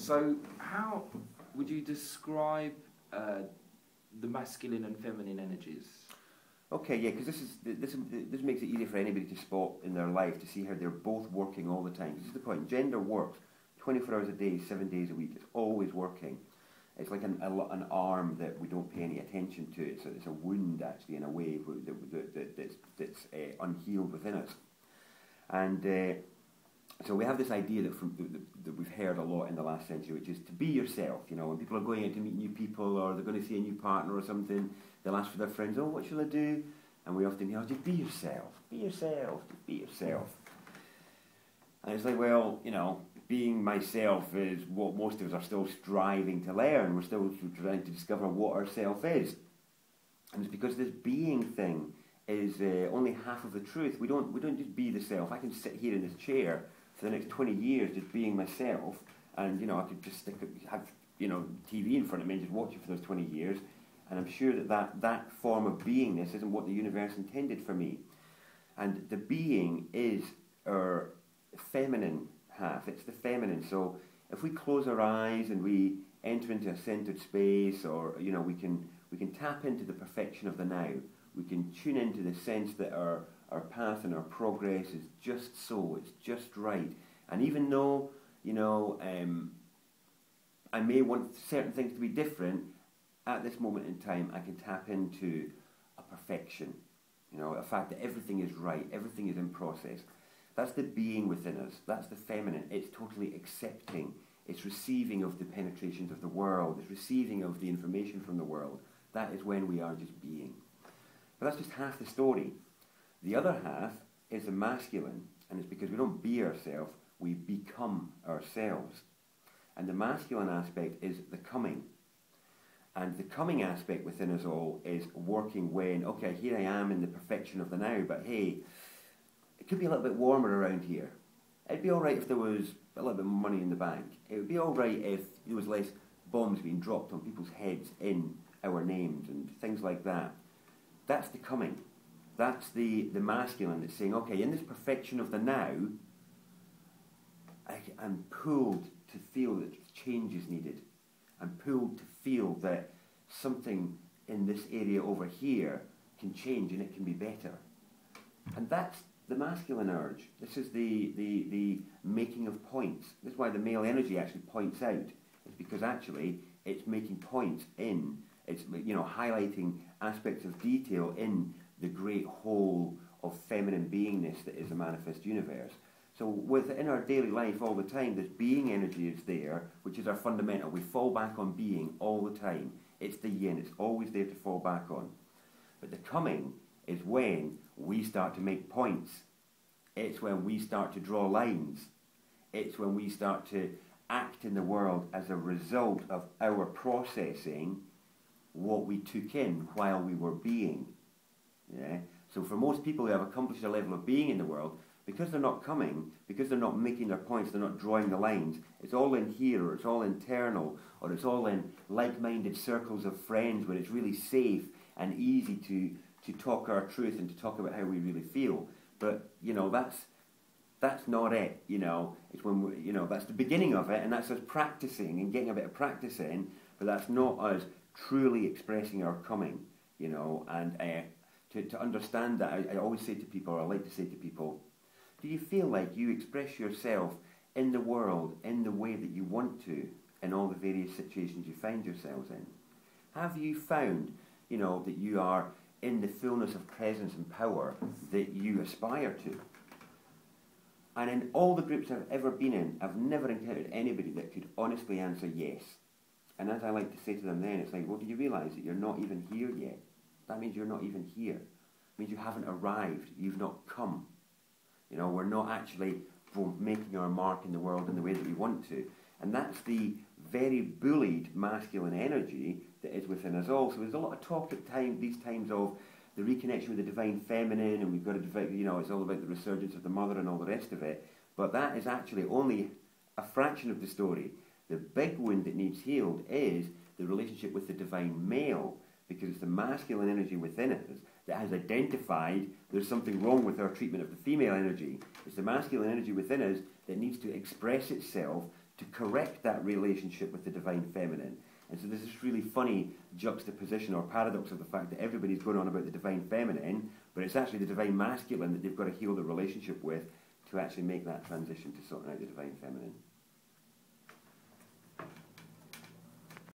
So how would you describe the masculine and feminine energies? Okay, yeah, because this makes it easier for anybody to spot in their life to see how they're both working all the time. This is the point. Gender works 24 hours a day, 7 days a week. It's always working. It's like an arm that we don't pay any attention to. It's a wound, actually, in a way that's unhealed within us. And so we have this idea that we've heard a lot in the last century, which is to be yourself. You know, when people are going out to meet new people or they're going to see a new partner or something, they'll ask for their friends, oh, what shall I do? And we often hear, oh, just be yourself, be yourself, just be yourself. And it's like, well, you know, being myself is what most of us are still striving to learn. We're still trying to discover what our self is. And it's because this being thing is only half of the truth. We don't just be the self. I can sit here in this chair for the next 20 years just being myself, and you know, I could just have TV in front of me and just watch it for those 20 years, and I'm sure that form of beingness isn't what the universe intended for me. And the being is our feminine half. It's the feminine. So if we close our eyes and we enter into a centered space, or you know, we can tap into the perfection of the now. We can tune into the sense that our path and our progress is just so, it's just right. And even though, you know, I may want certain things to be different, at this moment in time I can tap into a perfection, you know, a fact that everything is right, everything is in process. That's the being within us, that's the feminine. It's totally accepting, it's receiving of the penetrations of the world, it's receiving of the information from the world. That is when we are just being. But that's just half the story. The other half is the masculine, and it's because we don't be ourselves, we become ourselves. And the masculine aspect is the coming. And the coming aspect within us all is working when, okay, here I am in the perfection of the now, but hey, it could be a little bit warmer around here. It'd be alright if there was a little bit more money in the bank. It would be alright if there was less bombs being dropped on people's heads in our names and things like that. That's the coming. That's the masculine that's saying, okay, in this perfection of the now, I'm pulled to feel that change is needed. I'm pulled to feel that something in this area over here can change and it can be better. And that's the masculine urge. This is the making of points. This is why the male energy actually points out. It's because actually it's making points in, it's, you know, highlighting aspects of detail in the great whole of feminine beingness that is a manifest universe. So within our daily life all the time, this being energy is there, which is our fundamental. We fall back on being all the time. It's the yin, it's always there to fall back on. But the coming is when we start to make points. It's when we start to draw lines. It's when we start to act in the world as a result of our processing what we took in while we were being. Yeah? So for most people who have accomplished a level of being in the world, because they're not coming, because they're not making their points, they're not drawing the lines, it's all in here, or it's all internal, or it's all in like-minded circles of friends where it's really safe and easy to talk our truth and to talk about how we really feel. But, you know, that's not it, you know. It's when we, you know, that's the beginning of it, and that's us practicing and getting a bit of practice in, but that's not us truly expressing our coming, you know. And to understand that, I always say to people, or I like to say to people, do you feel like you express yourself in the world in the way that you want to in all the various situations you find yourselves in? Have you found, you know, that you are in the fullness of presence and power that you aspire to? And in all the groups I've ever been in, I've never encountered anybody that could honestly answer yes. And as I like to say to them then, it's like, well, do you realise that you're not even here yet? That means you're not even here. It means you haven't arrived. You've not come. You know, we're not actually making our mark in the world in the way that we want to. And that's the very bullied masculine energy that is within us all. So there's a lot of talk at these times of the reconnection with the divine feminine, and we've got to, you know, it's all about the resurgence of the mother and all the rest of it. But that is actually only a fraction of the story. The big wound that needs healed is the relationship with the divine male, because it's the masculine energy within us that has identified there's something wrong with our treatment of the female energy. It's the masculine energy within us that needs to express itself to correct that relationship with the divine feminine. And so there's this really funny juxtaposition or paradox of the fact that everybody's going on about the divine feminine, but it's actually the divine masculine that they've got to heal the relationship with to actually make that transition to sorting out the divine feminine.